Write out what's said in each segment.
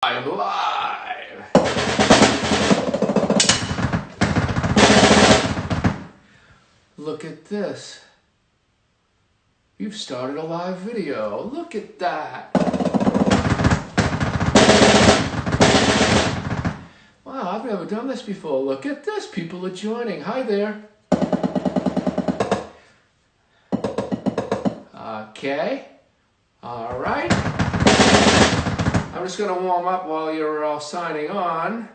I'm live. Look at this. You've started a live video. Look at that. Wow, I've never done this before. Look at this. People are joining. Hi there. Okay. All right. I'm just going to warm up while you're all signing on.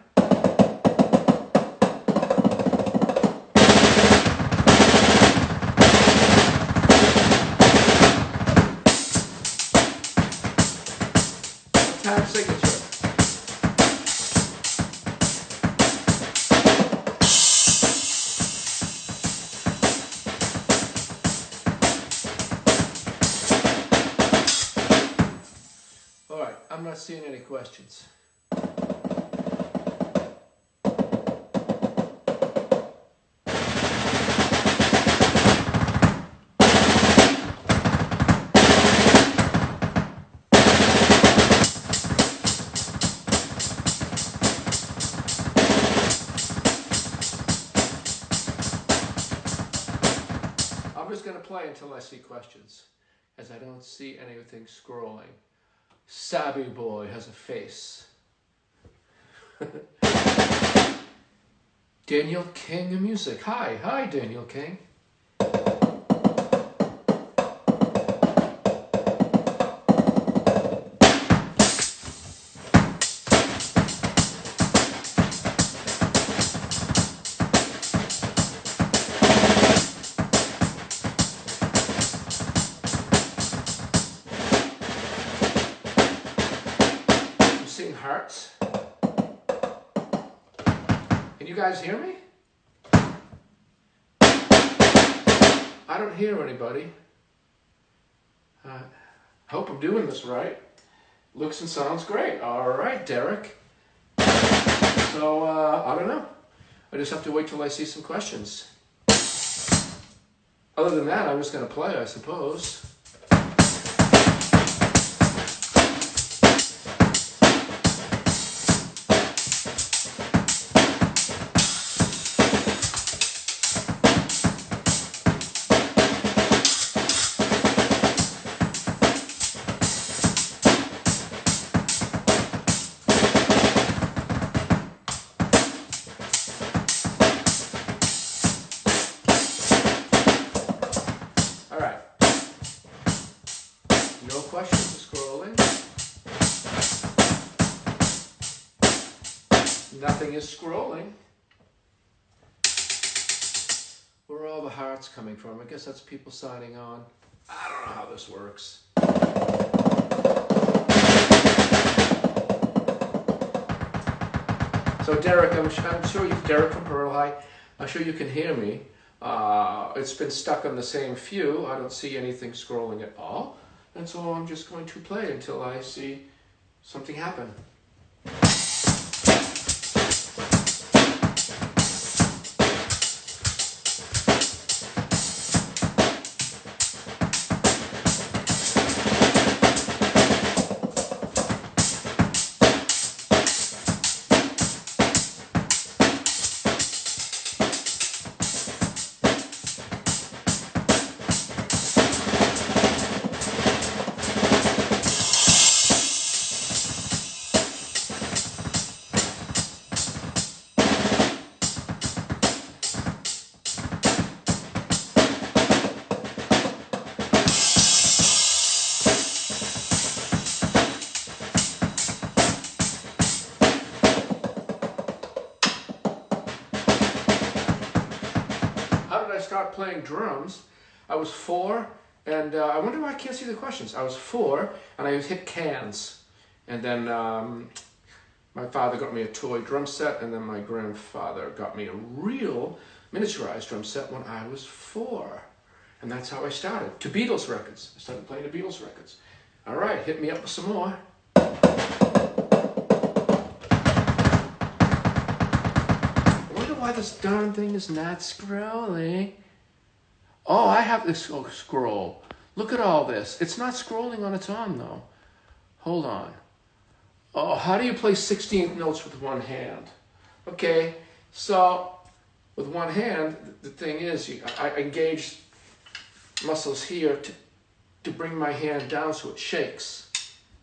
Time signature. All right, I'm not seeing any questions. I'm just going to play until I see questions, as I don't see anything scrolling. Sabby boy has a face. Daniel King music. Hi Daniel King. Seeing hearts. Can you guys hear me? I don't hear anybody. Hope I'm doing this right. Looks and sounds great. All right, Derek. So, I don't know. I just have to wait till I see some questions. Other than that, I'm just going to play, I suppose. No questions scrolling. Nothing is scrolling. Where are all the hearts coming from? I guess that's people signing on. I don't know how this works. So Derek, I'm sure you, Derek from Pearl High, I'm sure you can hear me. It's been stuck on the same few. I don't see anything scrolling at all. And so I'm just going to play until I see something happen. I started playing drums. I was 4, and I wonder why I can't see the questions. I was 4, and I hit cans. And then my father got me a toy drum set, and then my grandfather got me a real miniaturized drum set when I was 4. And that's how I started. To Beatles records. I started playing the Beatles records. All right, hit me up with some more. Why this darn thing is not scrolling. Oh, I have this scroll. Look at all this. It's not scrolling on its own, though. Hold on. Oh, how do you play 16th notes with one hand? Okay, so with one hand, the thing is, I engage muscles here to bring my hand down so it shakes.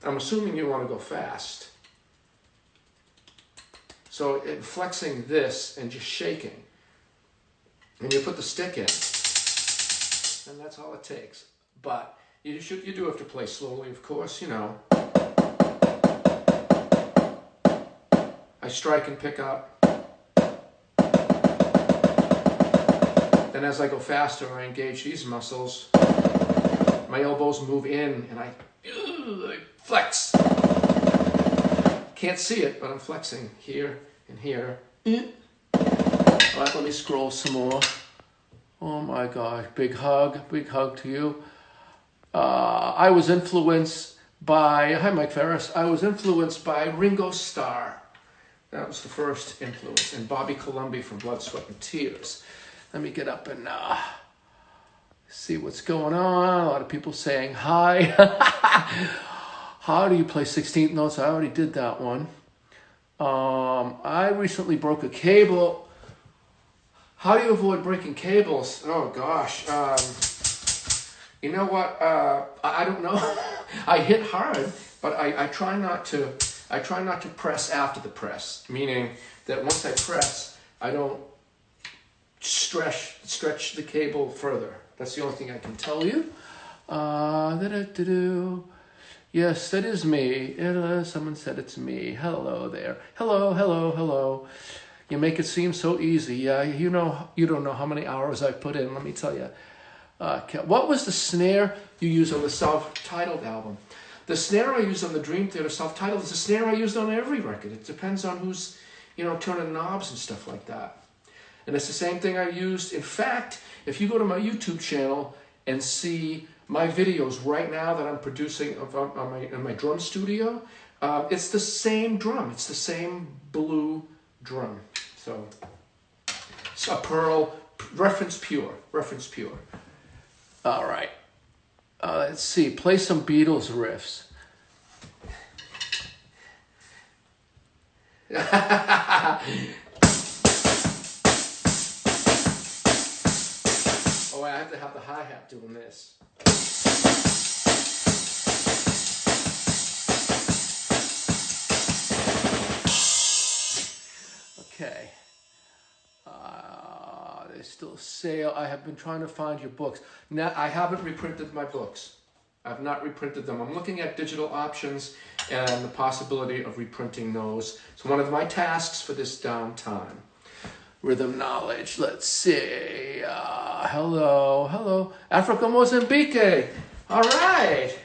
I'm assuming you want to go fast. So flexing this and just shaking. And you put the stick in. And that's all it takes. But you do have to play slowly, of course, you know. I strike and pick up. Then as I go faster, I engage these muscles. My elbows move in and I flex. Can't see it, but I'm flexing here and here. All right, let me scroll some more. Oh my gosh, big hug to you. I was influenced by, hi Mike Ferris, I was influenced by Ringo Starr. That was the first influence, and Bobby Colomby from Blood, Sweat, and Tears. Let me get up and see what's going on. A lot of people saying hi. How do you play 16th notes? I already did that one. I recently broke a cable. How do you avoid breaking cables? Oh gosh. You know what? I don't know. I hit hard, but I try not to. I try not to press after the press. Meaning that once I press, I don't stretch the cable further. That's the only thing I can tell you. Yes, that is me. Someone said it's me. Hello there. Hello. You make it seem so easy. Yeah, you don't know how many hours I put in. Let me tell you. What was the snare you used on the self-titled album? The snare I used on the Dream Theater self-titled is the snare I used on every record. It depends on who's, turning knobs and stuff like that. And it's the same thing I used. In fact, if you go to my YouTube channel and see my videos right now that I'm producing in my drum studio, it's the same drum. It's the same blue drum. So it's a Pearl, reference pure. All right. Let's see. Play some Beatles riffs. Oh, I have to have the hi-hat doing this. Okay. There's still a sale. I have been trying to find your books. Now, I haven't reprinted my books. I've not reprinted them. I'm looking at digital options and the possibility of reprinting those. It's one of my tasks for this downtime. Rhythm knowledge. Let's see. Hello. Africa, Mozambique. All right.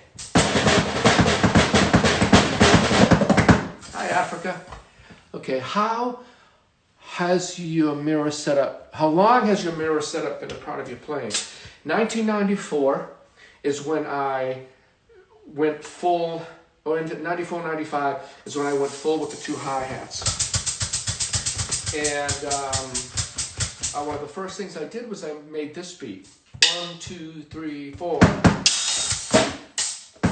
Hi, Africa. Okay, how has your mirror set up? How long has your mirror set up been a part of your playing? 1994 is when I went full, or in 94, 95 is when I went full with the two hi-hats. And one of the first things I did was I made this beat. 1, 2, 3, 4.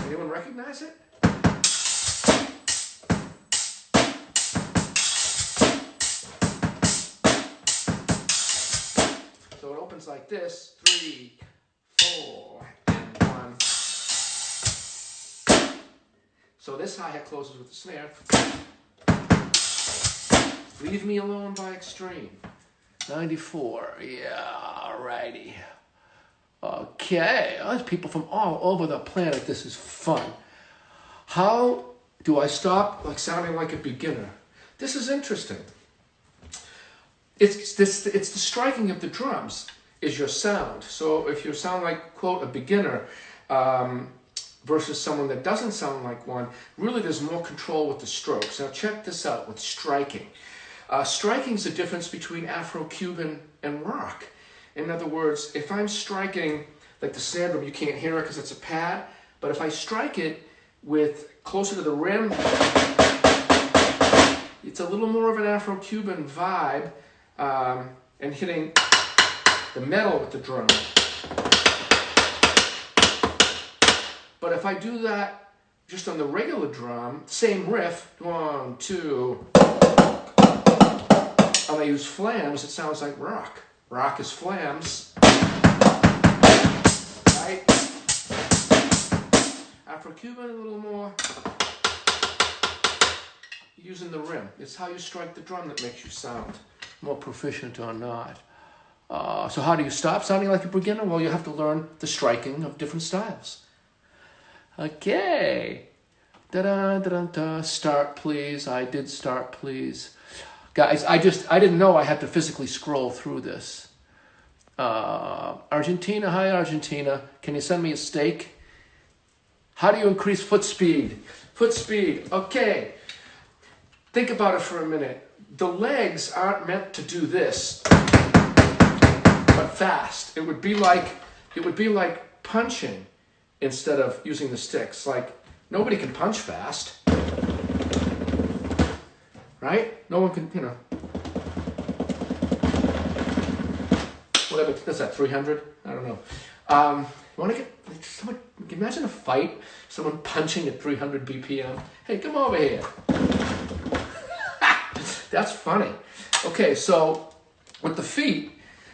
Anyone recognize it? So it opens like this, 3, 4, and 1. So this hi-hat closes with the snare. Leave Me Alone by Extreme. 94, yeah, alrighty. Okay, there's people from all over the planet. This is fun. How do I stop sounding like a beginner? This is interesting. It's the striking of the drums is your sound. So if you sound like, quote, a beginner versus someone that doesn't sound like one, really there's more control with the strokes. Now check this out with striking. Striking is the difference between Afro-Cuban and rock. In other words, if I'm striking like the snare drum, you can't hear it because it's a pad, but if I strike it with closer to the rim, it's a little more of an Afro-Cuban vibe, and hitting the metal with the drum. But if I do that just on the regular drum, same riff, 1, 2, and I use flams, it sounds like rock. Rock is flams, right? Afro-Cuban, a little more. Using the rim. It's how you strike the drum that makes you sound more proficient or not. So how do you stop sounding like a beginner? Well, you have to learn the striking of different styles. Okay. Da-da, da-da, da. Start, please. I did start, please. Guys, I didn't know I had to physically scroll through this. Argentina, hi Argentina. Can you send me a steak? How do you increase foot speed? Foot speed, okay. Think about it for a minute. The legs aren't meant to do this, but fast. It would be like punching instead of using the sticks. Like, nobody can punch fast. Right? No one can, whatever, what's that, 300? I don't know. You want to get someone, imagine a fight, someone punching at 300 BPM. Hey, come over here. That's funny. Okay, so with the feet,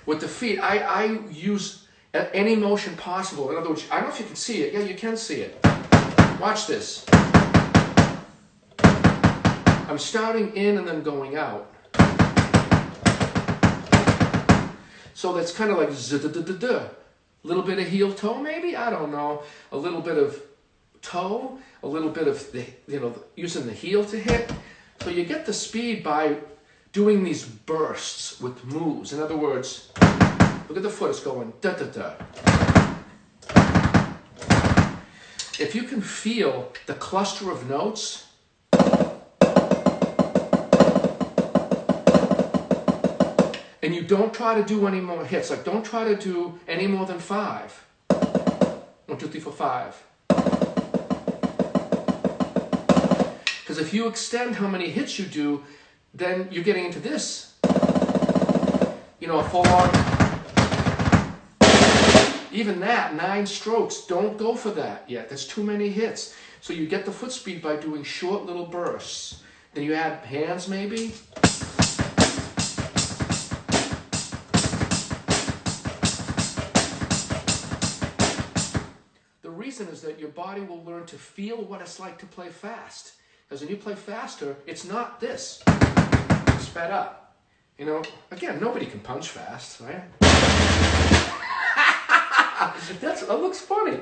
I use any motion possible. In other words, I don't know if you can see it. Yeah, you can see it. Watch this. I'm starting in and then going out. So that's kind of like z-da-da-da-da. A little bit of heel toe, maybe? I don't know. A little bit of toe, a little bit of using the heel to hit. So you get the speed by doing these bursts with moves. In other words, look at the foot, it's going da-da-da. If you can feel the cluster of notes, and you don't try to do any more hits, like don't try to do any more than 5. 1, 2, 3, 4, 5. Because if you extend how many hits you do, then you're getting into this. A full on. Even that, 9 strokes, don't go for that yet. That's too many hits. So you get the foot speed by doing short little bursts. Then you add hands maybe. The reason is that your body will learn to feel what it's like to play fast. Because when you play faster, it's not this. It's sped up. Again, nobody can punch fast, right? That looks funny.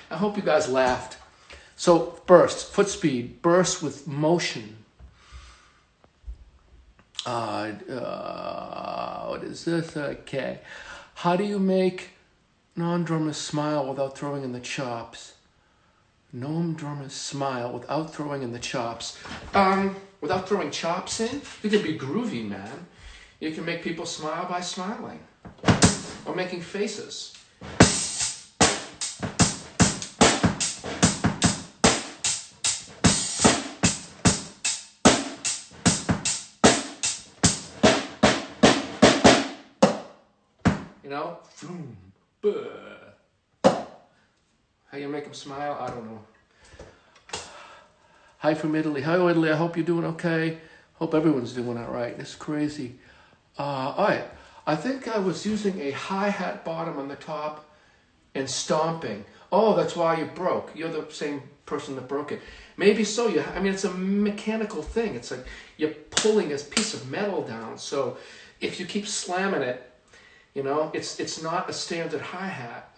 I hope you guys laughed. So, bursts, foot speed, bursts with motion. What is this? Okay. How do you make non-drummers smile without throwing in the chops? Non-drummers smile without throwing in the chops. Without throwing chops in? You can be groovy, man. You can make people smile by smiling. Or making faces. Boom, how you make them smile? I don't know. Hi from Italy. Hi, Italy. I hope you're doing okay. Hope everyone's doing all right. It's crazy. All right. I think I was using a hi-hat bottom on the top and stomping. Oh, that's why you broke. You're the same person that broke it. Maybe so. It's a mechanical thing. It's like you're pulling a piece of metal down. So if you keep slamming it, it's not a standard hi-hat.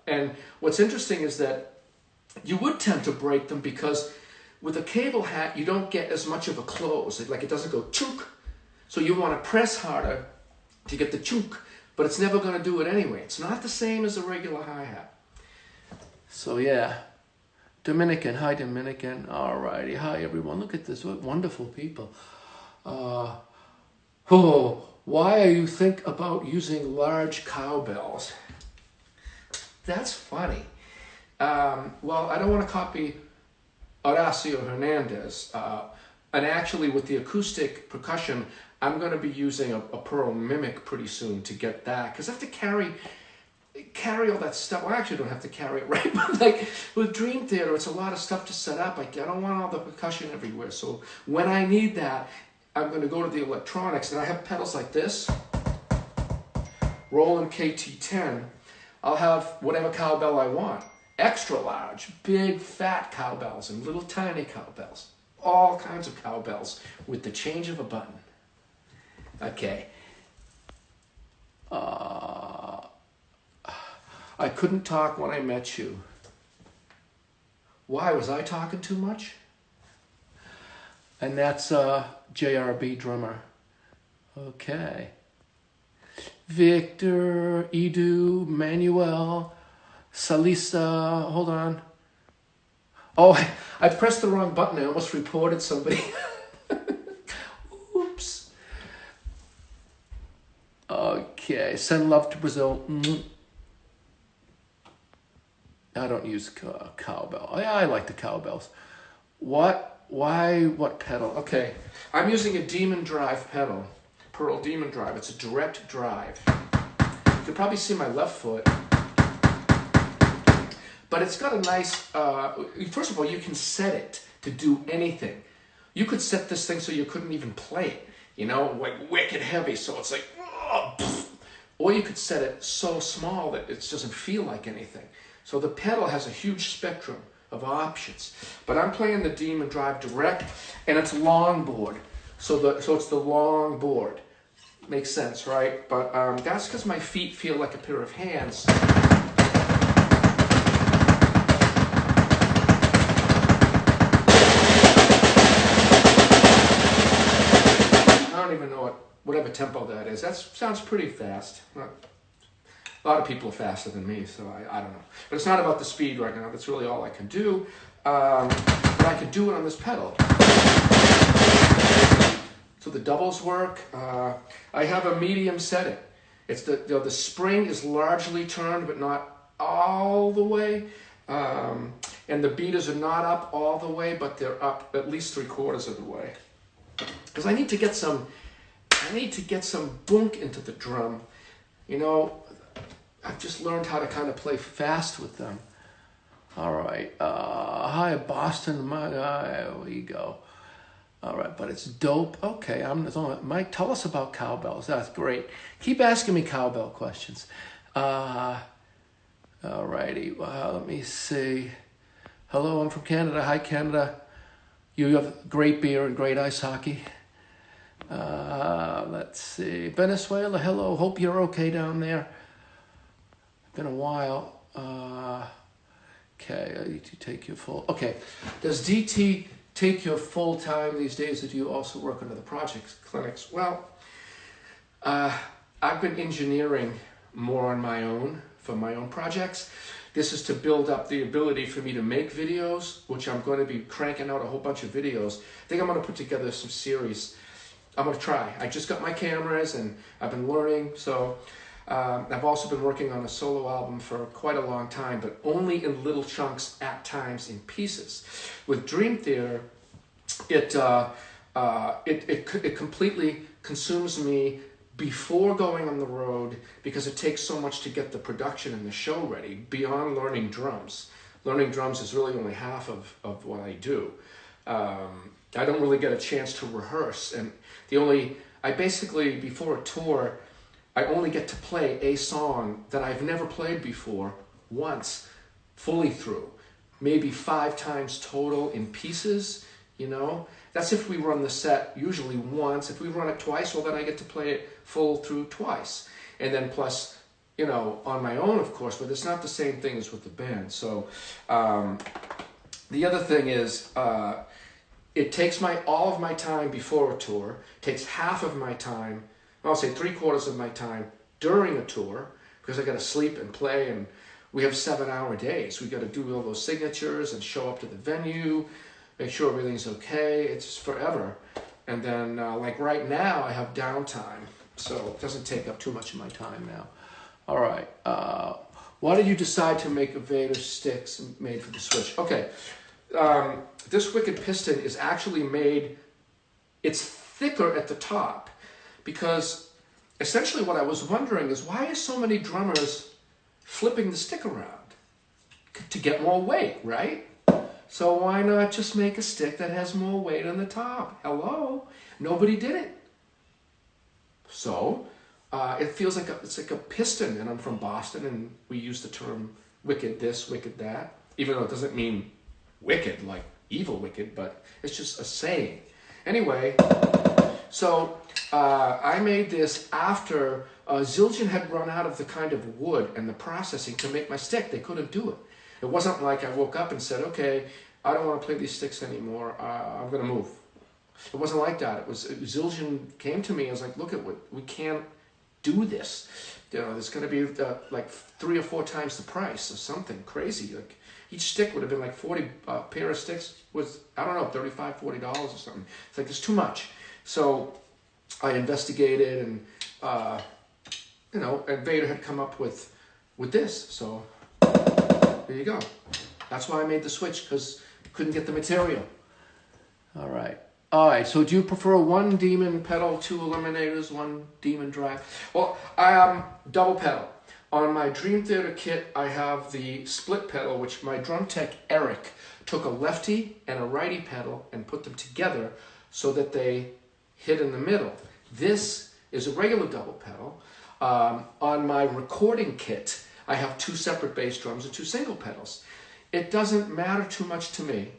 And what's interesting is that you would tend to break them because with a cable hat, you don't get as much of a close. Like it doesn't go chunk. So you want to press harder to get the chunk, but it's never going to do it anyway. It's not the same as a regular hi-hat. So yeah. Dominican. Hi, Dominican. All righty. Hi, everyone. Look at this. What wonderful people. Why are you think about using large cowbells? That's funny. Well, I don't want to copy Horacio Hernandez. And actually, with the acoustic percussion, I'm going to be using a Pearl Mimic pretty soon to get that. Because I have to carry carry all that stuff. Well, I actually don't have to carry it, right? But like with Dream Theater, it's a lot of stuff to set up. Like, I don't want all the percussion everywhere. So when I need that, I'm going to go to the electronics, and I have pedals like this. Roland KT10. I'll have whatever cowbell I want. Extra large, big, fat cowbells, and little tiny cowbells. All kinds of cowbells with the change of a button. Okay. I couldn't talk when I met you. Why? Was I talking too much? And that's JRB drummer. Okay. Victor, Edu, Manuel, Salisa, hold on. Oh, I pressed the wrong button. I almost reported somebody. Oops. Okay, send love to Brazil. I don't use cowbell. I like the cowbells. What? Why? What pedal? Okay, I'm using a Demon Drive pedal. Pearl Demon Drive. It's a direct drive. You can probably see my left foot. But it's got a nice, first of all, you can set it to do anything. You could set this thing so you couldn't even play it, you know, like wicked heavy, so it's like, or you could set it so small that it doesn't feel like anything. So the pedal has a huge spectrum of options. But I'm playing the Demon Drive direct, and it's long board. So it's the long board. Makes sense, right? But that's because my feet feel like a pair of hands. I don't even know whatever tempo that is. That sounds pretty fast. A lot of people are faster than me, so I don't know. But it's not about the speed right now. That's really all I can do. But I can do it on this pedal. So the doubles work. I have a medium setting. It's the spring is largely turned, but not all the way. And the beaters are not up all the way, but they're up at least 3/4 of the way. Because I need to get some boonk into the drum. You know, I've just learned how to kind of play fast with them. All right. Hi, Boston. There we go. All right, but it's dope. Okay, Mike, tell us about cowbells. That's great. Keep asking me cowbell questions. All righty. Let me see. Hello, I'm from Canada. Hi, Canada. You have great beer and great ice hockey. Let's see. Venezuela, hello. Hope you're okay down there. Been a while. Okay, I need to take your full. Okay, does DT take your full time these days, or do you also work under the project clinics? Well, I've been engineering more on my own for my own projects. This is to build up the ability for me to make videos, which I'm going to be cranking out a whole bunch of videos. I think I'm going to put together some series. I'm going to try. I just got my cameras and I've been learning, so I've also been working on a solo album for quite a long time, but only in little chunks at times in pieces. With Dream Theater, it completely consumes me before going on the road because it takes so much to get the production and the show ready beyond learning drums. Learning drums is really only half of what I do. I don't really get a chance to rehearse, and I basically, before a tour, I only get to play a song that I've never played before once, fully through. Maybe 5 times total in pieces, you know? That's if we run the set usually once. If we run it twice, well, then I get to play it full through twice. And then plus, you know, on my own, of course, but it's not the same thing as with the band. So the other thing is, it takes all of my time before a tour, takes half of my time, I'll say 3/4 of my time during a tour, because I got to sleep and play, and we have 7-hour days. We got to do all those signatures and show up to the venue, make sure everything's okay. It's just forever. And then, like right now, I have downtime, so it doesn't take up too much of my time now. All right. Why did you decide to make a Vader sticks made for the Switch? Okay. This Wicked Piston is actually made, it's thicker at the top, because essentially what I was wondering is why are so many drummers flipping the stick around to get more weight, right? So why not just make a stick that has more weight on the top? Hello? Nobody did it. So it feels like it's like a piston, and I'm from Boston, and we use the term wicked this, wicked that, even though it doesn't mean wicked, like evil wicked, but it's just a saying. Anyway, so I made this after Zildjian had run out of the kind of wood and the processing to make my stick. They couldn't do it. It wasn't like I woke up and said, okay, I don't want to play these sticks anymore. I'm going to move. It wasn't like that. It was Zildjian came to me and was like, look, we can't do this. You know, there's going to be like 3 or 4 times the price or something crazy. Like each stick would have been like 40 pair of sticks was, I don't know, $35, $40 or something. It's like, it's too much. So I investigated, and you know, and Vader had come up with this. So there you go. That's why I made the switch, because couldn't get the material. All right. All right, so do you prefer 1 demon pedal, 2 eliminators, 1 demon drive? Well, I am double pedal. On my Dream Theater kit, I have the split pedal, which my drum tech, Eric, took a lefty and a righty pedal and put them together so that they hit in the middle. This is a regular double pedal. On my recording kit, I have 2 separate bass drums and 2 single pedals. It doesn't matter too much to me.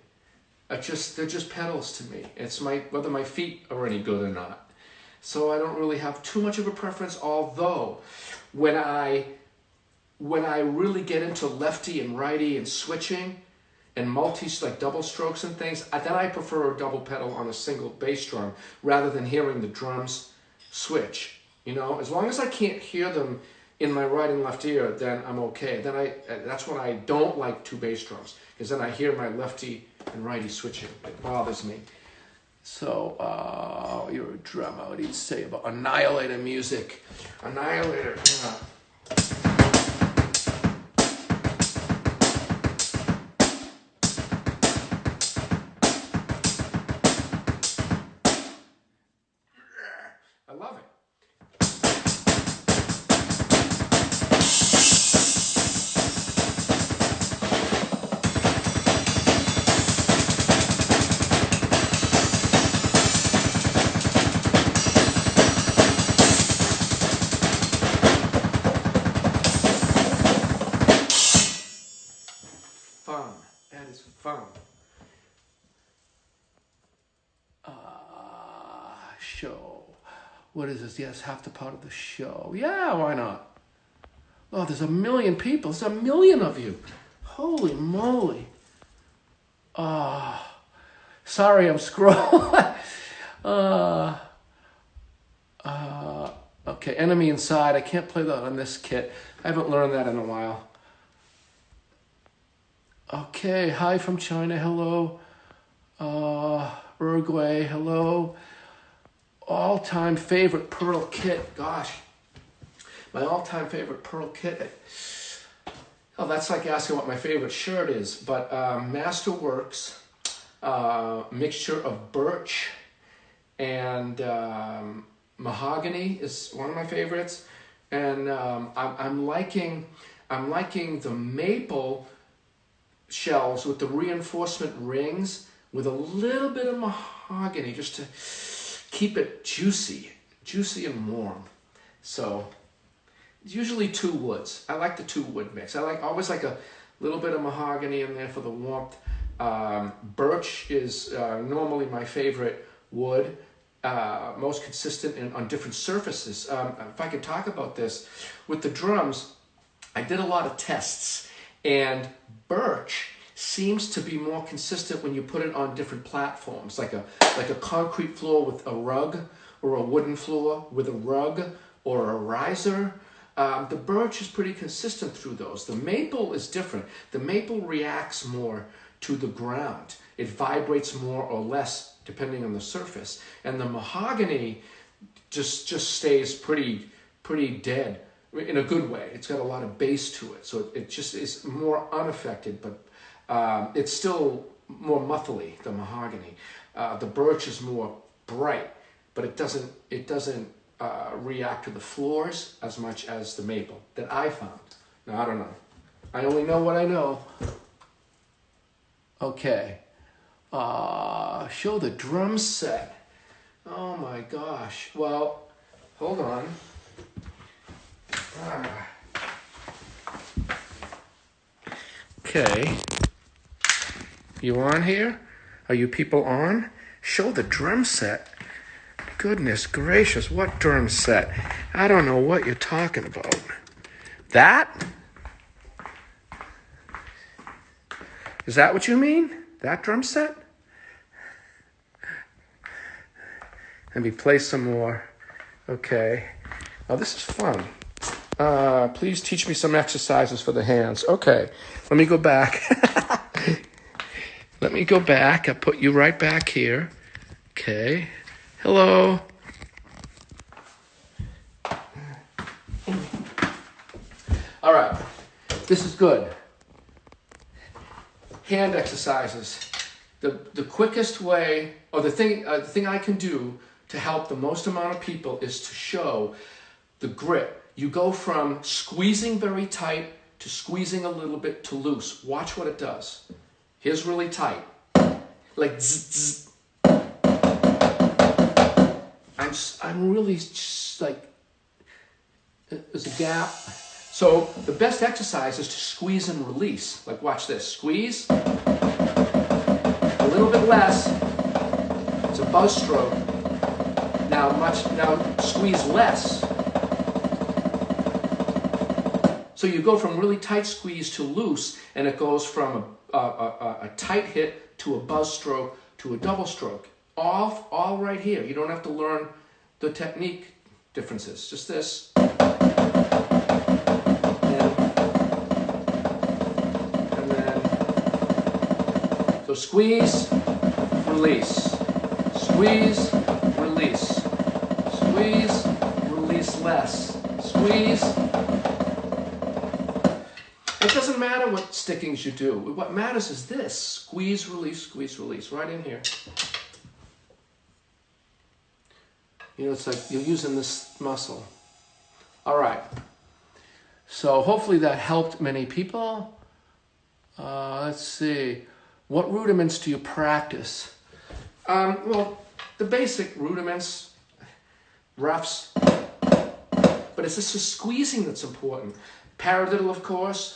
They're just pedals to me. It's whether my feet are any good or not. So I don't really have too much of a preference, although when I really get into lefty and righty and switching and like double strokes and things, then I prefer a double pedal on a single bass drum rather than hearing the drums switch. You know, as long as I can't hear them in my right and left ear, then I'm okay. That's when I don't like 2 bass drums, because then I hear my lefty and righty switching. It bothers me. So, you're a drummer. What do you say about Annihilator music? Annihilator. I love it. Fun. That is fun. Show. What is this? Yes, half the part of the show. Yeah, why not? Oh, there's 1 million people. There's 1 million of you. Holy moly. Sorry, I'm scrolling. Okay, Enemy Inside. I can't play that on this kit. I haven't learned that in a while. Okay, hi from China. Hello. Uruguay. Hello. All-time favorite Pearl kit. Gosh, my all-time favorite Pearl kit. Oh, that's like asking what my favorite shirt is. But Masterworks, mixture of birch and mahogany is one of my favorites. And I'm liking the maple shells with the reinforcement rings with a little bit of mahogany, just to keep it juicy and warm. So it's usually 2 woods. I like the 2 wood mix. Always like a little bit of mahogany in there for the warmth. Birch is normally my favorite wood, most consistent on different surfaces. If I could talk about this, with the drums, I did a lot of tests, and birch seems to be more consistent when you put it on different platforms, like a concrete floor with a rug, or a wooden floor with a rug or a riser. The birch is pretty consistent through those. The maple is different. The maple reacts more to the ground. It vibrates more or less depending on the surface. And the mahogany just stays pretty dead in a good way. It's got a lot of bass to it, so it just is more unaffected, but it's still more muffly, the mahogany. The birch is more bright, but it doesn't react to the floors as much as the maple that I found. No, I don't know. I only know what I know. Okay. Show the drum set. Oh my gosh. Well, hold on. Okay. You on here? Are you people on? Show the drum set. Goodness gracious, what drum set? I don't know what you're talking about. That? Is that what you mean? That drum set? Let me play some more. Okay. Oh, this is fun. Please teach me some exercises for the hands. Okay. Let me go back. Let me go back. I'll put you right back here. Okay. Hello. All right. This is good. Hand exercises. The quickest way, or the thing I can do to help the most amount of people is to show the grip. You go from squeezing very tight to squeezing a little bit to loose. Watch what it does. Here's really tight. Like zzz, zzz. I'm really just like, there's a gap. So the best exercise is to squeeze and release. Like watch this, squeeze, a little bit less, it's a buzz stroke. Now squeeze less. So you go from really tight squeeze to loose, and it goes from a tight hit to a buzz stroke to a double stroke. All right here. You don't have to learn the technique differences. Just this. And then, so squeeze, release. Squeeze, release. Squeeze, release less. Squeeze. It doesn't matter what stickings you do. What matters is this. Squeeze, release, right in here. You know, it's like you're using this muscle. All right. So hopefully that helped many people. Let's see. What rudiments do you practice? Well, the basic rudiments, roughs. But it's just the squeezing that's important. Paradiddle, of course.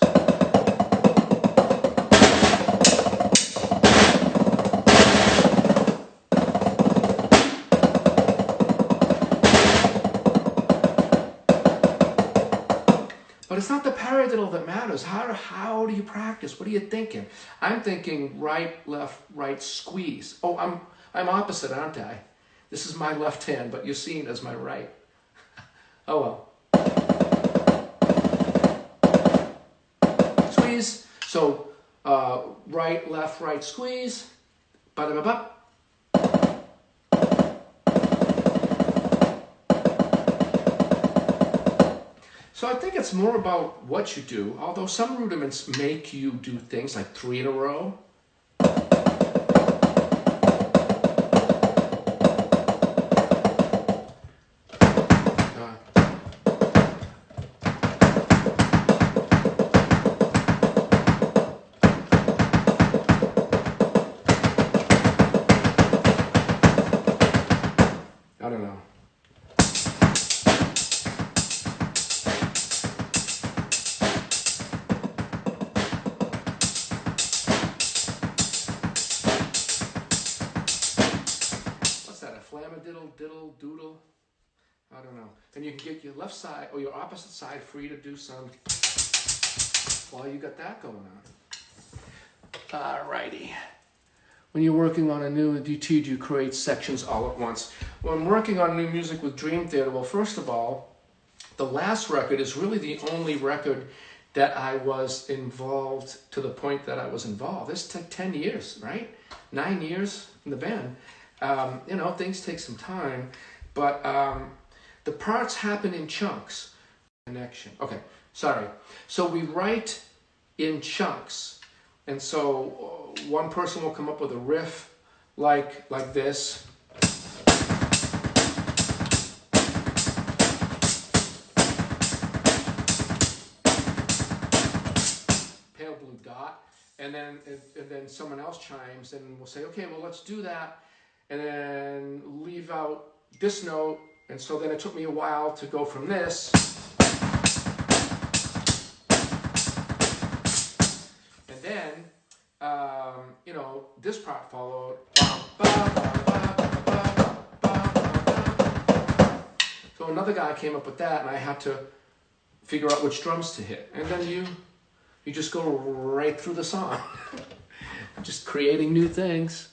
But it's not the paradiddle that matters. How do you practice? What are you thinking? I'm thinking right, left, right, squeeze. Oh, I'm opposite, aren't I? This is my left hand, but you're seeing it as my right. Oh well. Squeeze. So right, left, right, squeeze. Ba-da-ba-ba. So I think it's more about what you do, although some rudiments make you do things like 3 in a row. I don't know. Diddle, doodle, I don't know. And you can get your left side or your opposite side free to do some while you got that going on. Alrighty. When you're working on a new DT, do you create sections all at once? When I'm working on new music with Dream Theater, well, first of all, the last record is really the only record that I was involved to the point that I was involved. This took 10 years, right? 9 years in the band. You know, things take some time, but the parts happen in chunks. Connection. Okay, sorry. So we write in chunks, and so one person will come up with a riff like this. and then someone else chimes and we'll say, okay, well, let's do that, and then leave out this note. And so then it took me a while to go from this, and then you know, this part followed. So another guy came up with that, and I had to figure out which drums to hit, and then you just go right through the song. Just creating new things.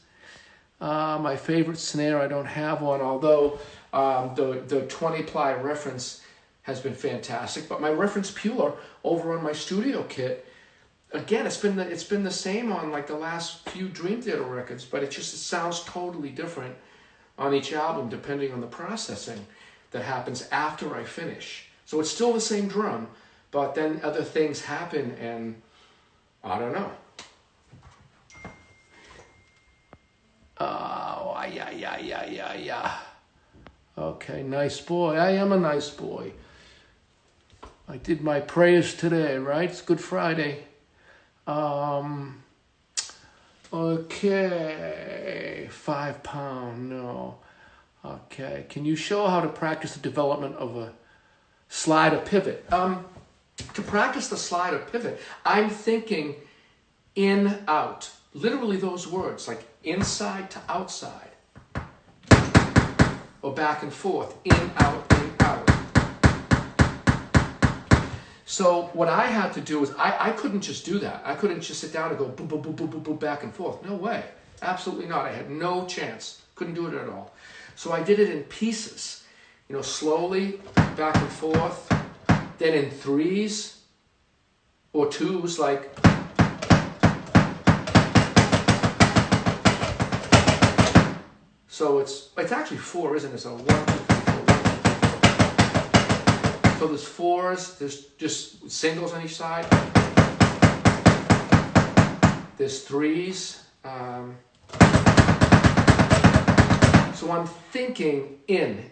My favorite snare, I don't have one, although the 20-ply reference has been fantastic. But my reference Pure over on my studio kit, again, it's been the same on like the last few Dream Theater records, but it sounds totally different on each album depending on the processing that happens after I finish. So it's still the same drum, but then other things happen, and I don't know. Oh, yeah. Okay, nice boy. I am a nice boy. I did my prayers today, right? It's Good Friday. Okay, 5 pound, no. Okay, can you show how to practice the development of a slide or pivot? To practice the slide or pivot, I'm thinking in, out. Literally those words, like inside to outside. Or back and forth, in, out, in, out. So what I had to do is, I couldn't just do that. I couldn't just sit down and go boom, boom, boom, boom, boom, boom, back and forth. No way. Absolutely not. I had no chance. Couldn't do it at all. So I did it in pieces. You know, slowly, back and forth. Then in threes or twos, like. So it's actually 4, isn't it? So 1, 2, 3, 4, 1, 2, 3, 4. So there's 4s, there's just singles on each side. There's 3s. So I'm thinking in,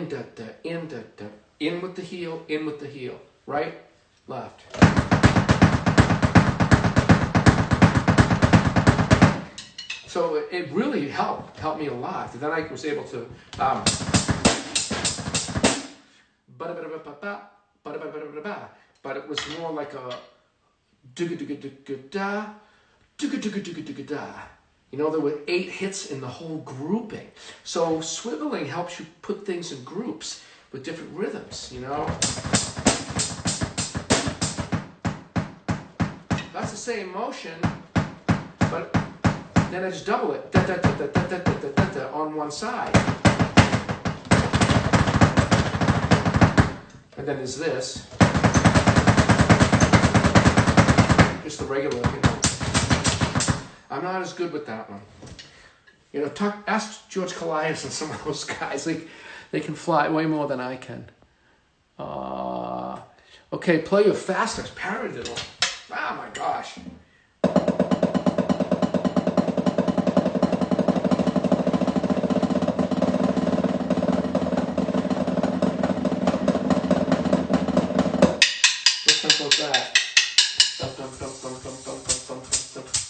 da, da, in with the heel, right, left. So it really helped me a lot. And then I was able to but it was more like a da. You know, there were 8 hits in the whole grouping. So swiveling helps you put things in groups with different rhythms, you know. That's the same motion, but then I just double it, on one side. And then there's this. Just the regular, you know. I'm not as good with that one. You know, ask George Colias and some of those guys. They can fly way more than I can. Okay, play your fastest paradiddle. Oh my gosh. What tempo is that?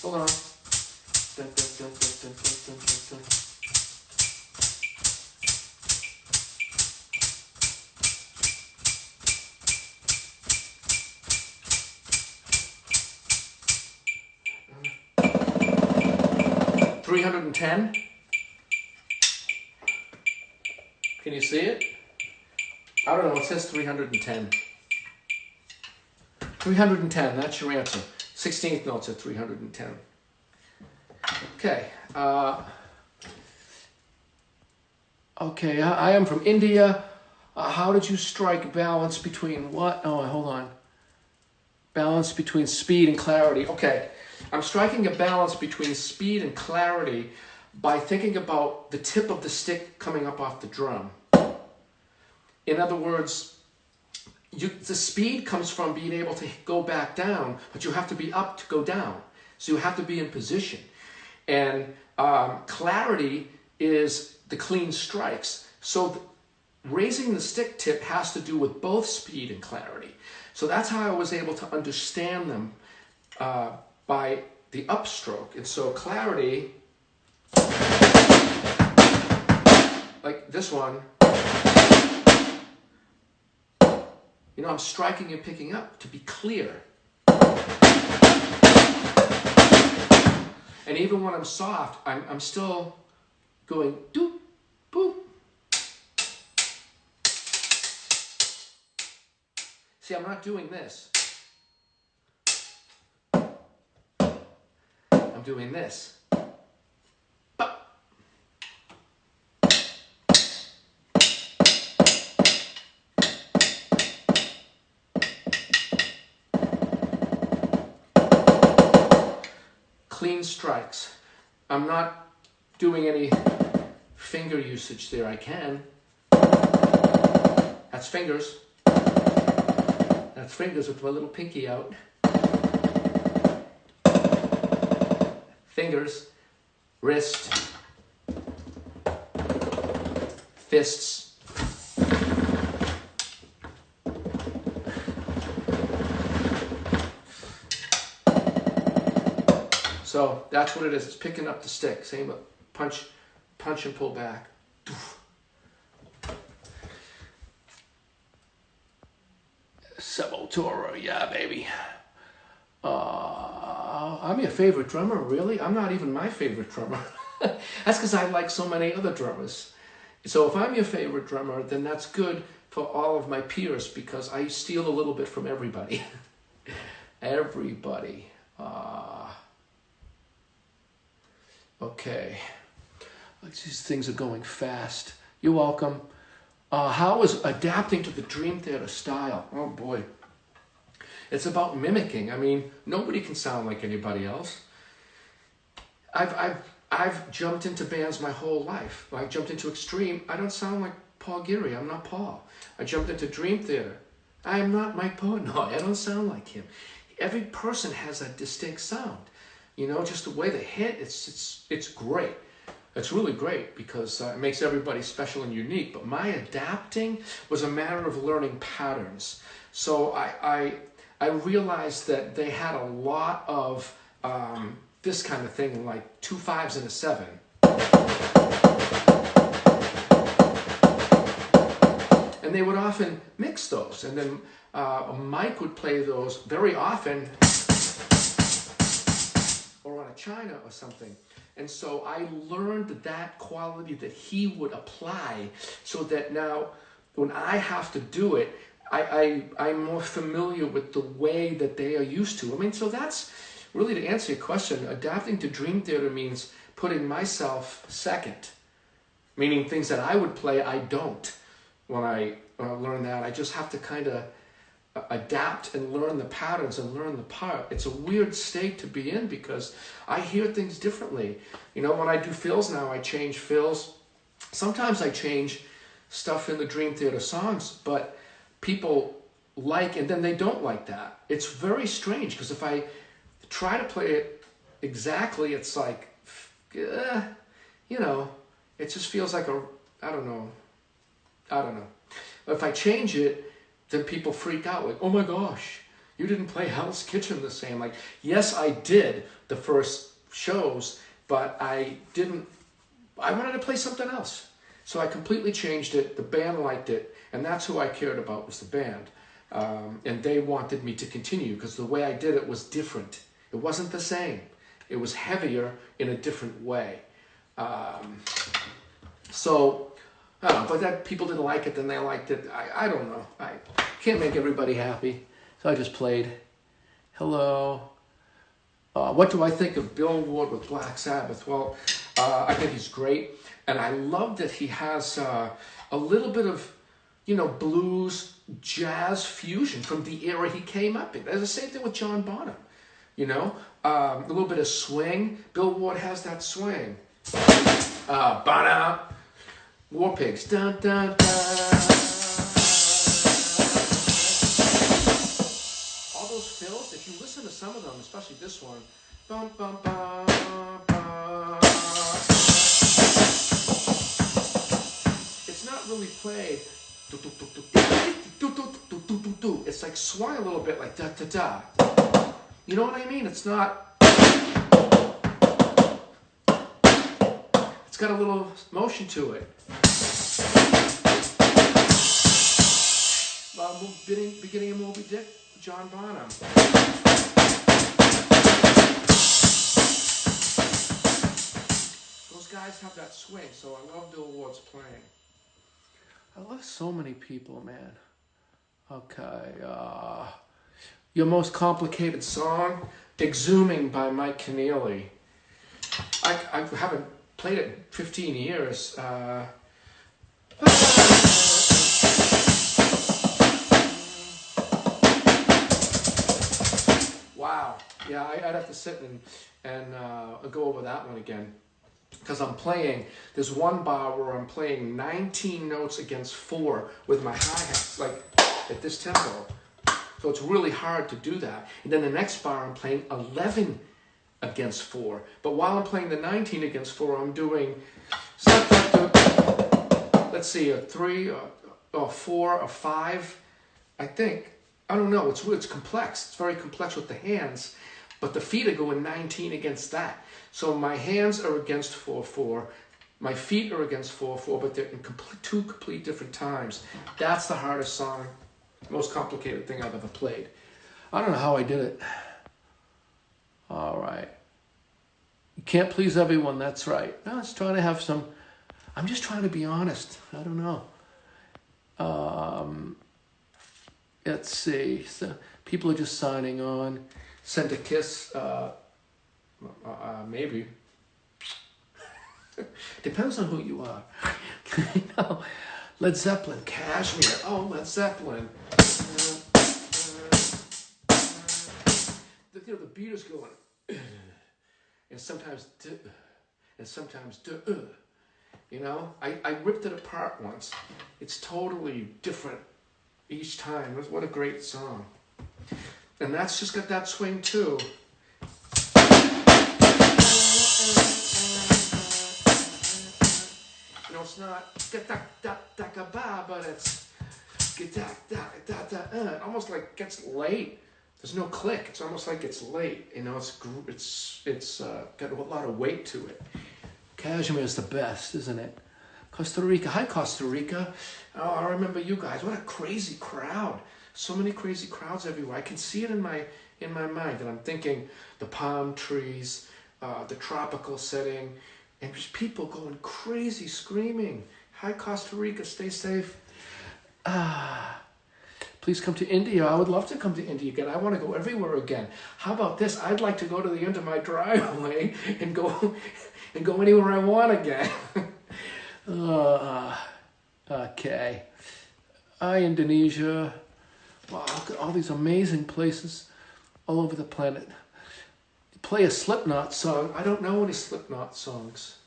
Hold on. 310. Can you see it? I don't know, it says 310. 310, that's your answer. 16th notes at 310. Okay. Okay, I am from India. How did you strike balance between what? Oh, hold on. Balance between speed and clarity. Okay, I'm striking a balance between speed and clarity by thinking about the tip of the stick coming up off the drum. In other words, the speed comes from being able to go back down, but you have to be up to go down. So you have to be in position. And clarity is the clean strikes. So raising the stick tip has to do with both speed and clarity. So that's how I was able to understand them by the upstroke. And so clarity, like this one, you know, I'm striking and picking up to be clear. And even when I'm soft, I'm still going doop, boop. See, I'm not doing this. I'm doing this. Clean strikes. I'm not doing any finger usage there. I can. That's fingers. That's fingers with my little pinky out. Fingers, wrist, fists. So that's what it is. It's picking up the stick. Same punch and pull back. Sepultura, yeah, baby. I'm your favorite drummer, really? I'm not even my favorite drummer. That's because I like so many other drummers. So if I'm your favorite drummer, then that's good for all of my peers because I steal a little bit from everybody. Everybody. Okay. These things are going fast. You're welcome. How is adapting to the Dream Theater style? Oh boy. It's about mimicking. I mean, nobody can sound like anybody else. I've jumped into bands my whole life. I jumped into Extreme. I don't sound like Paul Geary. I'm not Paul. I jumped into Dream Theater. I am not Mike Portnoy. I don't sound like him. Every person has a distinct sound. You know, just the way they hit, it's great. It's really great because it makes everybody special and unique. But my adapting was a matter of learning patterns. So I realized that they had a lot of this kind of thing, like 2 5s and a 7. And they would often mix those. And then Mike would play those very often, or on a china or something. And so I learned that quality that he would apply so that now when I have to do it, I'm more familiar with the way that they are used to. I mean, so that's really, to answer your question, adapting to Dream Theater means putting myself second, meaning things that I would play, I don't. When I learn that, I just have to kind of adapt and learn the patterns and learn the part. It's a weird state to be in because I hear things differently. You know, when I do fills now, I change fills. Sometimes I change stuff in the Dream Theater songs, but people like, and then they don't like that. It's very strange because if I try to play it exactly, it's like, you know, it just feels like I don't know. If I change it, then people freak out, like, oh my gosh, you didn't play Hell's Kitchen the same. Like, yes, I did the first shows, but I wanted to play something else. So I completely changed it, the band liked it, and that's who I cared about was the band. And they wanted me to continue because the way I did it was different. It wasn't the same. It was heavier in a different way. So, I don't know, but that people didn't like it, then they liked it. I don't know. I can't make everybody happy. So I just played. Hello. What do I think of Bill Ward with Black Sabbath? Well, I think he's great. And I love that he has a little bit of, you know, blues, jazz fusion from the era he came up in. There's the same thing with John Bonham. You know, a little bit of swing. Bill Ward has that swing. Bonham. War Pigs. Dun, dun, dun. All those fills, if you listen to some of them, especially this one, bum, bum, bum, bum. It's not really played. It's like swung a little bit like da da da. You know what I mean? It's not... It's got a little motion to it. Beginning of Moby Dick, John Bonham. Those guys have that swing, so I love Bill Ward's playing. I love so many people, man. Okay, your most complicated song, Exhuming by Mike Keneally. I haven't played it in 15 years. Wow. Yeah, I'd have to sit and go over that one again. Because I'm playing, there's one bar where I'm playing 19 notes against 4 with my hi-hats, like at this tempo. So it's really hard to do that. And then the next bar I'm playing 11 against 4. But while I'm playing the 19 against 4, I'm doing, let's see, a 3, a 4, a 5, I think. I don't know, it's complex. It's very complex with the hands. But the feet are going 19 against that. So my hands are against 4/4, my feet are against 4/4, but they're in two complete different times. That's the hardest song, most complicated thing I've ever played. I don't know how I did it. All right. You can't please everyone, that's right. No, it's trying to have some, I'm just trying to be honest. I don't know. Let's see. So people are just signing on. Send a kiss. Maybe. Depends on who you are. You know, Led Zeppelin, Cashmere. Oh, Led Zeppelin. The beat is going, and sometimes, and sometimes, you know. I ripped it apart once. It's totally different each time. What a great song. And that's just got that swing too. You know, it's not but it's it almost like gets late. There's no click. It's almost like it's late. You know, it's got a lot of weight to it. Cashmere is the best, isn't it? Costa Rica. Hi, Costa Rica. Oh, I remember you guys. What a crazy crowd. So many crazy crowds everywhere. I can see it in my mind, and I'm thinking the palm trees, the tropical setting, and just people going crazy, screaming. Hi, Costa Rica. Stay safe. Please come to India. I would love to come to India again. I want to go everywhere again. How about this? I'd like to go to the end of my driveway and go anywhere I want again. Okay. Hi, Indonesia. Wow, look at all these amazing places all over the planet. Play a Slipknot song. I don't know any Slipknot songs.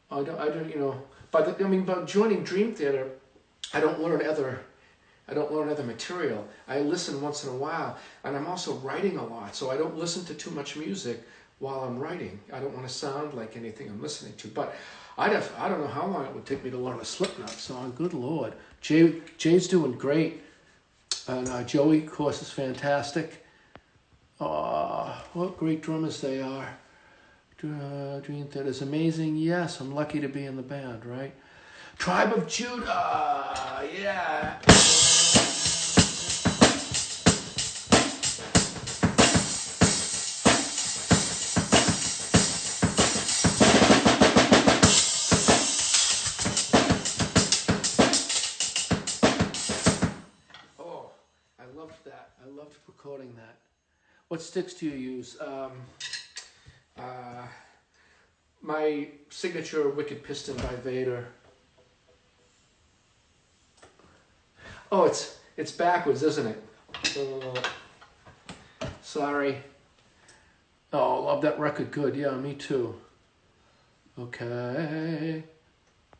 I don't, you know. But joining Dream Theater, I don't learn other material. I listen once in a while, and I'm also writing a lot, so I don't listen to too much music while I'm writing. I don't want to sound like anything I'm listening to. But I don't know how long it would take me to learn a Slipknot song. Good Lord. Jay's doing great. And Joey, of course, is fantastic. What great drummers they are. Dream Theater is amazing. Yes, I'm lucky to be in the band, right? Tribe of Judah. Yeah. Recording that. What sticks do you use? My signature Wicked Piston by Vader. Oh, it's backwards, isn't it? Sorry. Oh, love that record. Good. Yeah, me too. Okay.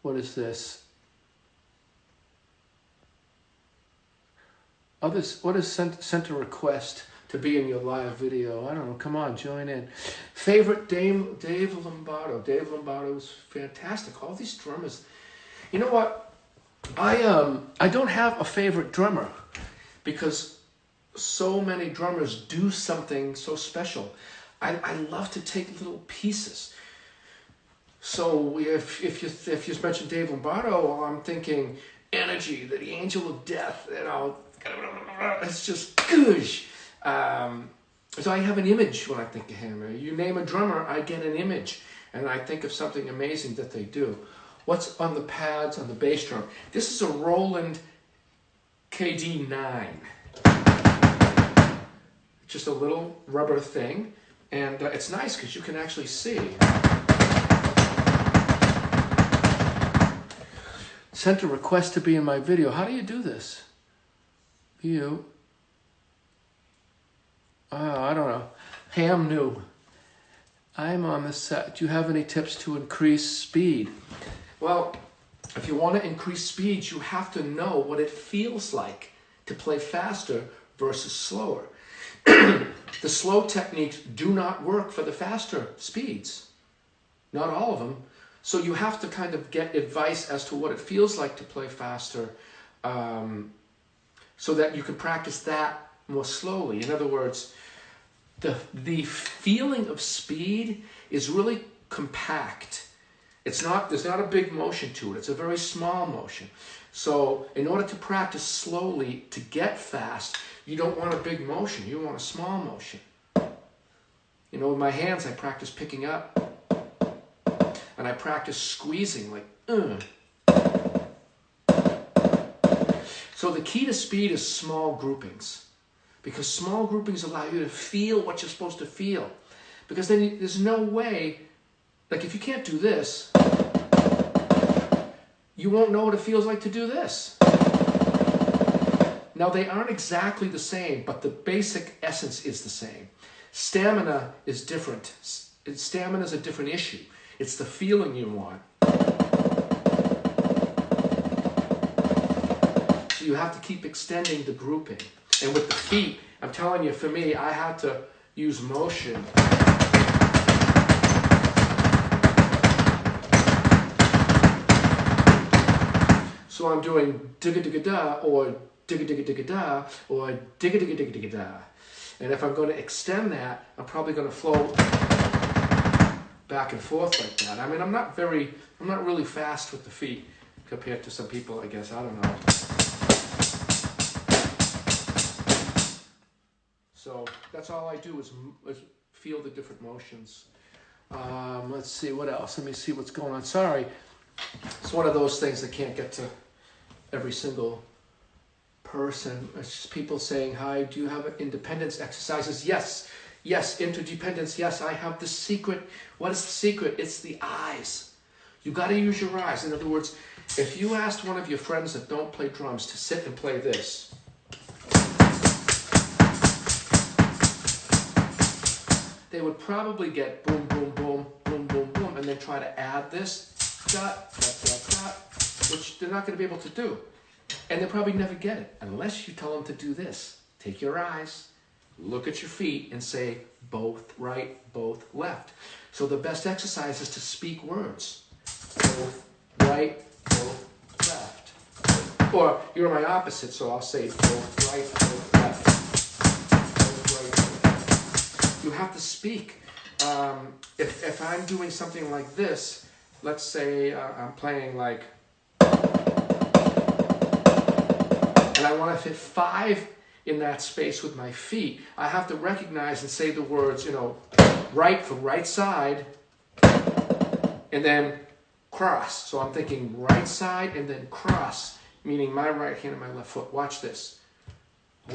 What is this? What is sent a request to be in your live video? I don't know. Come on, join in. Favorite Dave Lombardo. Dave Lombardo is fantastic. All these drummers. You know what? I don't have a favorite drummer because so many drummers do something so special. I love to take little pieces. So if you mention Dave Lombardo, I'm thinking energy, the angel of death, it's just goosh. So I have an image when I think of him. You name a drummer, I get an image, and I think of something amazing that they do. What's on the pads on the bass drum? This is a Roland KD9. Just a little rubber thing, and it's nice because you can actually see. Sent a request to be in my video. How do you do this? You? Oh, I don't know. Hey, I'm new. I'm on the set. Do you have any tips to increase speed? Well, if you want to increase speed, you have to know what it feels like to play faster versus slower. The slow techniques do not work for the faster speeds. Not all of them. So you have to kind of get advice as to what it feels like to play faster, so that you can practice that more slowly. In other words, the feeling of speed is really compact. There's not a big motion to it. It's a very small motion. So in order to practice slowly to get fast, you don't want a big motion. You want a small motion. With my hands, I practice picking up. And I practice squeezing, like, So the key to speed is small groupings. Because small groupings allow you to feel what you're supposed to feel. Because then there's no way, like if you can't do this, you won't know what it feels like to do this. Now they aren't exactly the same, but the basic essence is the same. Stamina is different. Stamina is a different issue. It's the feeling you want. So you have to keep extending the grouping. And with the feet, I'm telling you, for me, I had to use motion. So I'm doing digga-digga-da, or digga-digga-digga-da, or digga-digga-digga-digga-da. And if I'm going to extend that, I'm probably going to flow back and forth like that. I mean, I'm not really fast with the feet compared to some people, I guess. I don't know. So that's all I do is feel the different motions. Let's see, what else? Let me see what's going on. Sorry, it's one of those things that can't get to every single person. It's just people saying, hi, do you have independence exercises? Yes, interdependence. Yes, I have the secret. What is the secret? It's the eyes. You got to use your eyes. In other words, if you asked one of your friends that don't play drums to sit and play this, they would probably get boom, boom, boom, boom, boom, boom, and then try to add this, dot, dot, dot, dot, which they're not going to be able to do. And they'll probably never get it unless you tell them to do this. Take your eyes, look at your feet, and say both right, both left. So the best exercise is to speak words. Both right, both left. Or you're my opposite, so I'll say both right, both left. Both right, both left. You have to speak. If I'm doing something like this, let's say I'm playing like, and I want to fit 5 in that space with my feet, I have to recognize and say the words, right for right side, and then cross. So I'm thinking right side and then cross, meaning my right hand and my left foot. Watch this.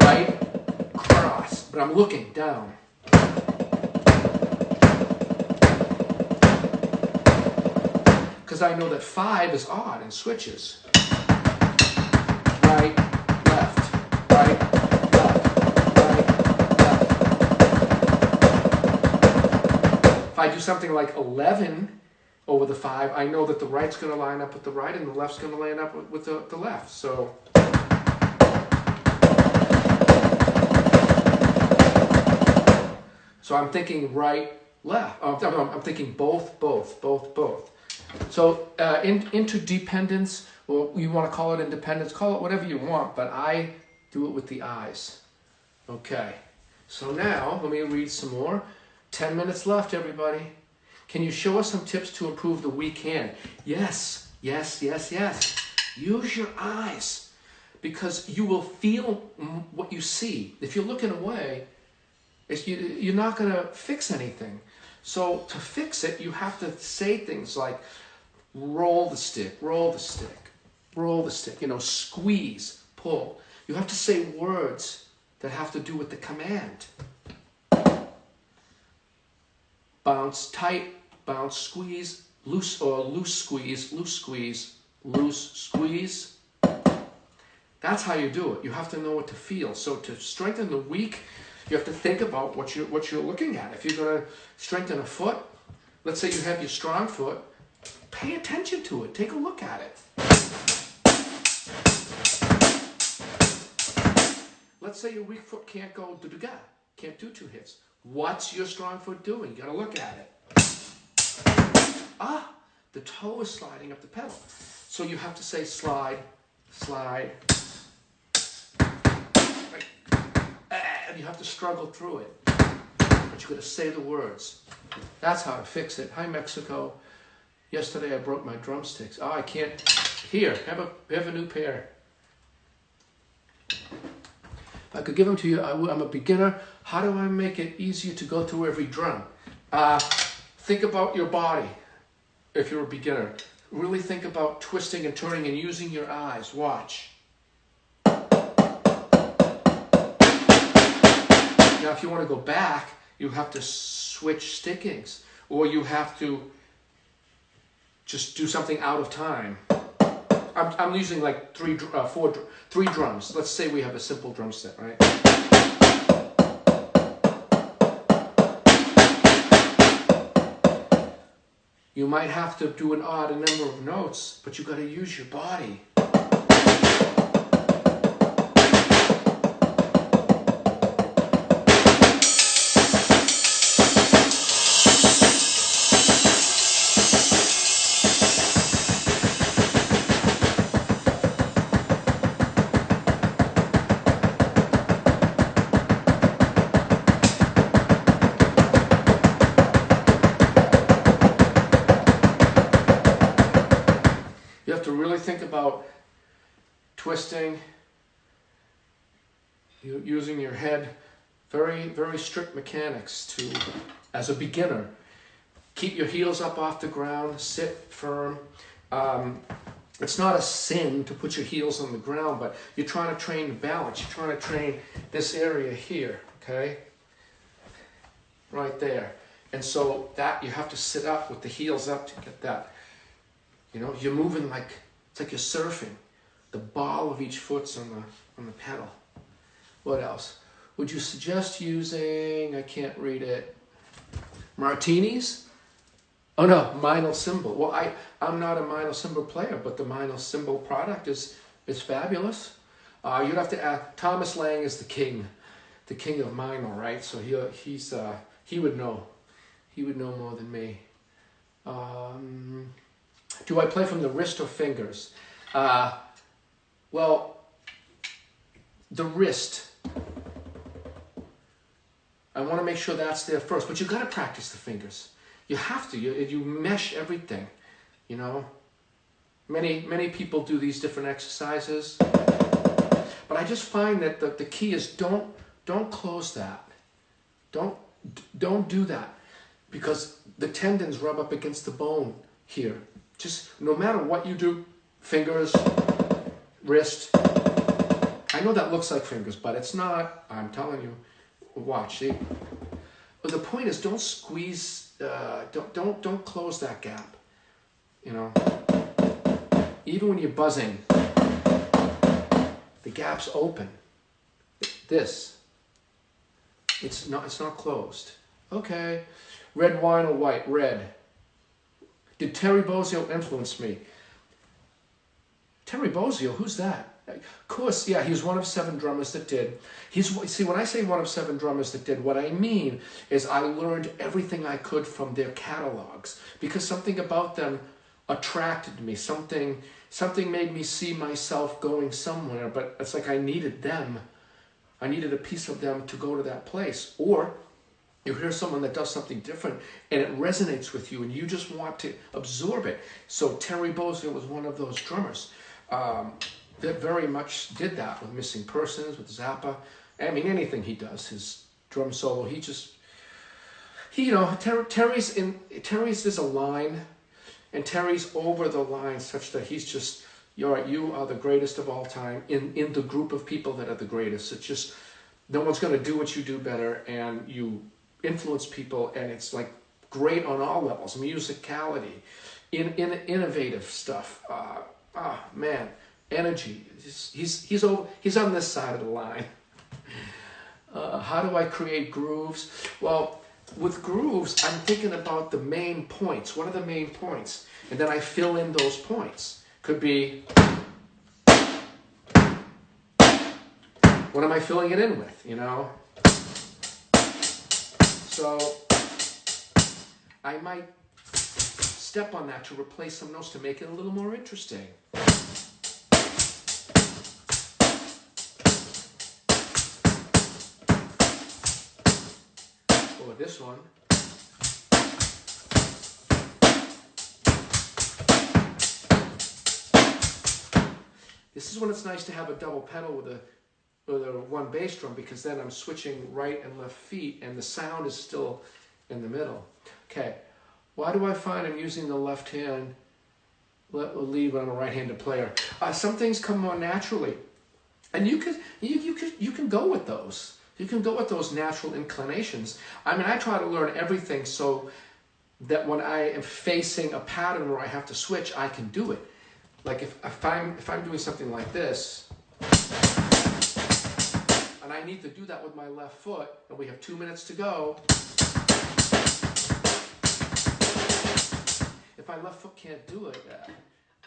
Right, cross, but I'm looking down. Because I know that 5 is odd and switches. Right, left, right, left, right, left. If I do something like 11 over the 5, I know that the right's going to line up with the right and the left's going to line up with the left. So I'm thinking right, left. I'm thinking both. So interdependence, or you want to call it independence, call it whatever you want, but I do it with the eyes. Okay, so now let me read some more. 10 minutes left, everybody. Can you show us some tips to improve the weak hand? Yes, yes, yes, yes. Use your eyes, because you will feel what you see. If you're looking away, you're not going to fix anything. So to fix it, you have to say things like, roll the stick, roll the stick, roll the stick, squeeze, pull. You have to say words that have to do with the command. Bounce tight, bounce squeeze, loose, or loose squeeze, loose squeeze, loose squeeze. That's how you do it. You have to know what to feel. So to strengthen the weak, you have to think about what you're looking at. If you're going to strengthen a foot, let's say you have your strong foot, pay attention to it. Take a look at it. Let's say your weak foot can't go do-do-ga, can't do 2 hits. What's your strong foot doing? You got to look at it. The toe is sliding up the pedal. So you have to say slide, slide. And you have to struggle through it. But you got to say the words. That's how to fix it. Hi, Mexico. Yesterday I broke my drumsticks. I can't. Here, have a new pair. If I could give them to you, I'm a beginner. How do I make it easier to go through every drum? Think about your body. If you're a beginner, really think about twisting and turning and using your eyes. Watch. Now, if you want to go back, you have to switch stickings, or you have to just do something out of time. I'm using like three drums. Let's say we have a simple drum set, right? You might have to do an odd number of notes, but you got to use your body. Think about twisting, using your head, very, very strict mechanics to, as a beginner, keep your heels up off the ground, sit firm. It's not a sin to put your heels on the ground, but you're trying to train balance. You're trying to train this area here, okay? Right there. And so that you have to sit up with the heels up to get that. You're moving like, it's like you're surfing. The ball of each foot's on the pedal. What else? Would you suggest using, I can't read it, martinis? Oh no, minor cymbal. Well, I'm not a minor cymbal player, but the minor cymbal product is fabulous. You'd have to ask, Thomas Lang is the king of minor, right? So he would know. He would know more than me. Do I play from the wrist or fingers? Well, the wrist. I want to make sure that's there first, but you got to practice the fingers. You have to. You mesh everything. Many people do these different exercises, but I just find that the key is don't close that. Don't do that, because the tendons rub up against the bone here. Just no matter what you do, fingers, wrist. I know that looks like fingers, but it's not. I'm telling you. Watch, see. But the point is, don't squeeze. Don't close that gap. Even when you're buzzing, the gap's open. This. It's not closed. Okay. Red wine or white? Red. Did Terry Bozzio influence me? Terry Bozzio, who's that? Of course, yeah, he was one of 7 drummers that did. See, when I say one of 7 drummers that did, what I mean is I learned everything I could from their catalogs, because something about them attracted me. Something made me see myself going somewhere, but it's like I needed them I needed a piece of them to go to that place. Or you hear someone that does something different and it resonates with you and you just want to absorb it. So Terry Bozzio was one of those drummers that very much did that with Missing Persons, with Zappa. I mean, anything he does, his drum solo, Terry's there's a line, and Terry's over the line such that he's just, you are the greatest of all time in the group of people that are the greatest. It's just, no one's going to do what you do better, and you influence people, and it's like great on all levels, musicality, innovative stuff. Man, energy. He's on this side of the line. How do I create grooves? Well, with grooves, I'm thinking about the main points. What are the main points? And then I fill in those points. Could be, what am I filling it in with, you know? So I might step on that to replace some notes to make it a little more interesting. Or this one. This is when it's nice to have a double pedal with a one bass drum, because then I'm switching right and left feet and the sound is still in the middle. Okay, why do I find I'm using the left hand lead when I'm a right-handed player? Some things come more naturally, and you can go with those. You can go with those natural inclinations. I mean, I try to learn everything so that when I am facing a pattern where I have to switch, I can do it. Like if I'm doing something like this, and I need to do that with my left foot, and we have 2 minutes to go. If my left foot can't do it,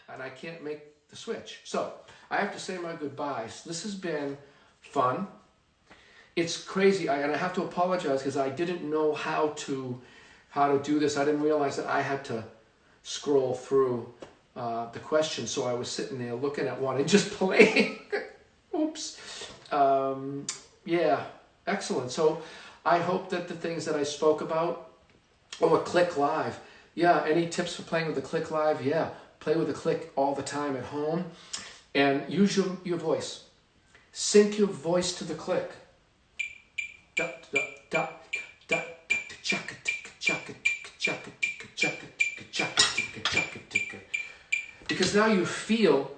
and I can't make the switch. So I have to say my goodbyes. This has been fun. It's crazy, and I have to apologize because I didn't know how to do this. I didn't realize that I had to scroll through the questions, so I was sitting there looking at one and just playing. Oops. Yeah, excellent. So I hope that the things that I spoke about, a click live. Yeah, any tips for playing with the click live? Yeah, play with the click all the time at home, and use your voice. Sync your voice to the click. Because now you feel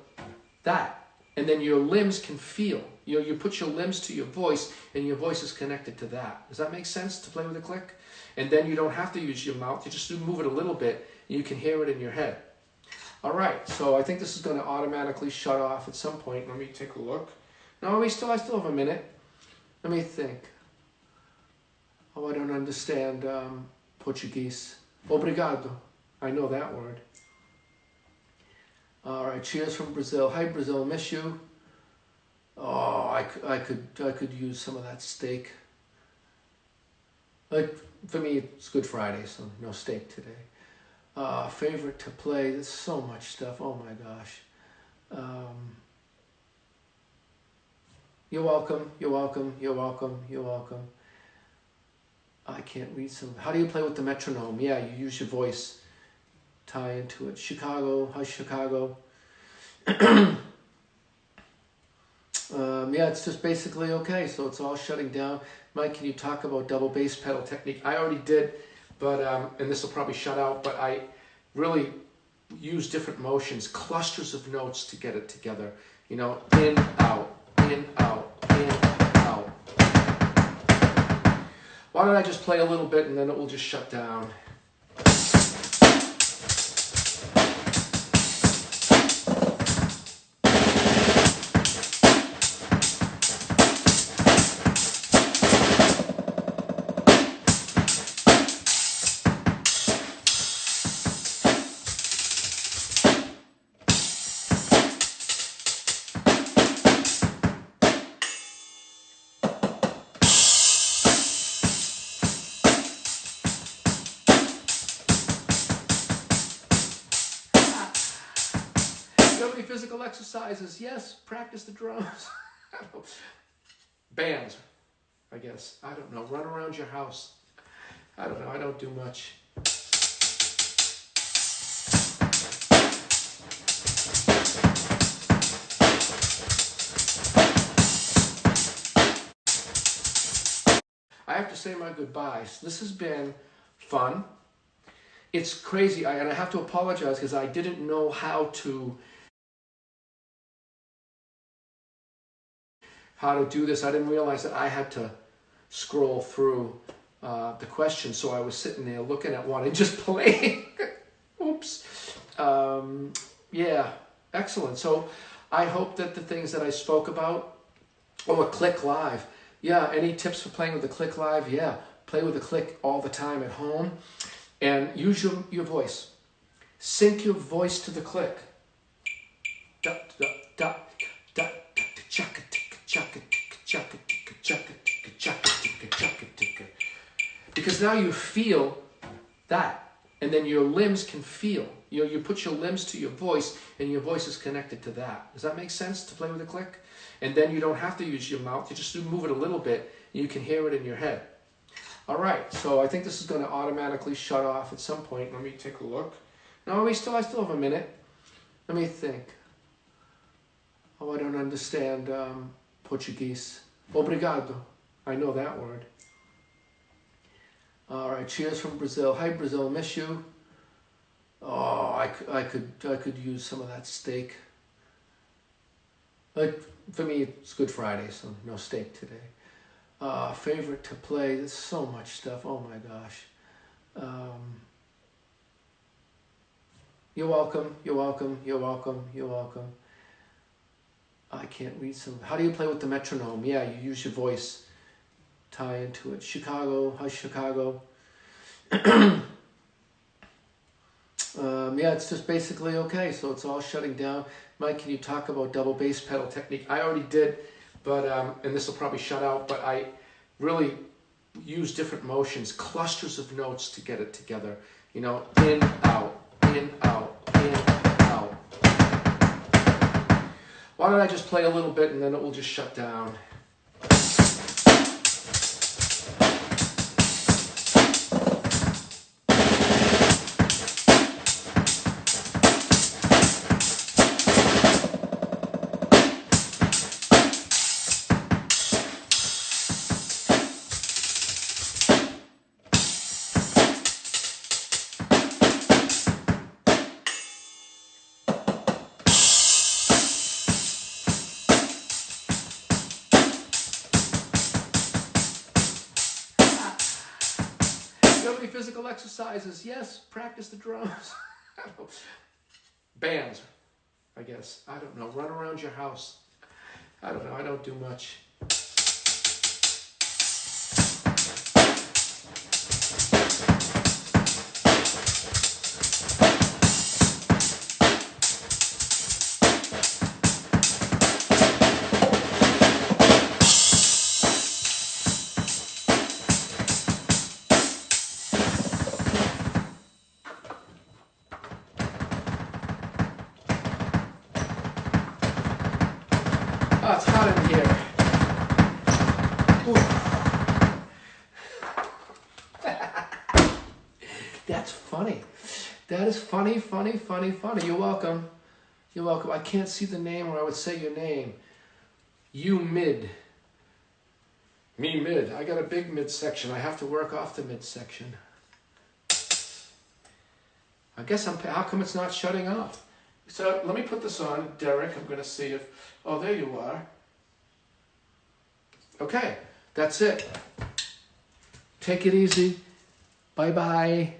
that, and then your limbs can feel. You put your limbs to your voice, and your voice is connected to that. Does that make sense to play with a click? And then you don't have to use your mouth. You just move it a little bit, and you can hear it in your head. All right, so I think this is going to automatically shut off at some point. Let me take a look. No, I still have a minute. Let me think. Oh, I don't understand Portuguese. Obrigado. I know that word. All right, cheers from Brazil. Hi, Brazil, miss you. Oh, I could use some of that steak. Like, for me, it's Good Friday, so no steak today. Favorite to play. There's so much stuff. Oh my gosh. You're welcome. You're welcome. You're welcome. You're welcome. I can't read some. How do you play with the metronome? Yeah, you use your voice. Tie into it. Chicago. Hi, Chicago. Yeah, it's just basically okay. So it's all shutting down. Mike, can you talk about double bass pedal technique? I already did, but and this will probably shut out. But I really use different motions, clusters of notes to get it together. You know, in, out, in, out, in, out. Why don't I just play a little bit and then it will just shut down. Physical exercises, yes, practice the drums. bands, I guess. I don't know. Run around your house. I don't know. I don't do much. I have to say my goodbyes. This has been fun. It's crazy, and I have to apologize because I didn't know how to do this. I didn't realize that I had to scroll through the questions, so I was sitting there looking at one and just playing. Oops. Yeah, excellent. So I hope that the things that I spoke about, a Click Live. Yeah, any tips for playing with the Click Live? Yeah, play with the Click all the time at home. And use your voice. Sync your voice to the click. Because now you feel that. And then your limbs can feel. You put your limbs to your voice, and your voice is connected to that. Does that make sense to play with a click? And then you don't have to use your mouth. You just move it a little bit, and you can hear it in your head. All right, so I think this is going to automatically shut off at some point. Let me take a look. No, I still have a minute. Let me think. Oh, I don't understand Portuguese. Obrigado. I know that word. All right, cheers from Brazil. Hi, Brazil, miss you. Oh, I could use some of that steak. But for me, it's Good Friday, so no steak today. Favorite to play. There's so much stuff. Oh my gosh. You're welcome. You're welcome. You're welcome. You're welcome. I can't read some. How do you play with the metronome? Yeah, you use your voice. Tie into it. Chicago. Hi, Chicago. Yeah, it's just basically okay. So it's all shutting down. Mike, can you talk about double bass pedal technique? I already did, but and this will probably shut out. But I really use different motions, clusters of notes to get it together. You know, in, out, in, out, in, out. Why don't I just play a little bit and then it will just shut down. Physical exercises, yes, practice the drums. Bands, I guess. I don't know. Run around your house. I don't know. I don't do much. Oh, it's hot in here. That's funny. That is funny, funny, funny, funny. You're welcome. You're welcome. I can't see the name, or I would say your name. You mid. Me mid. I got a big midsection. I have to work off the midsection. I guess how come it's not shutting off? So let me put this on, Derek. I'm going to see if... Oh, there you are. Okay, that's it. Take it easy. Bye-bye.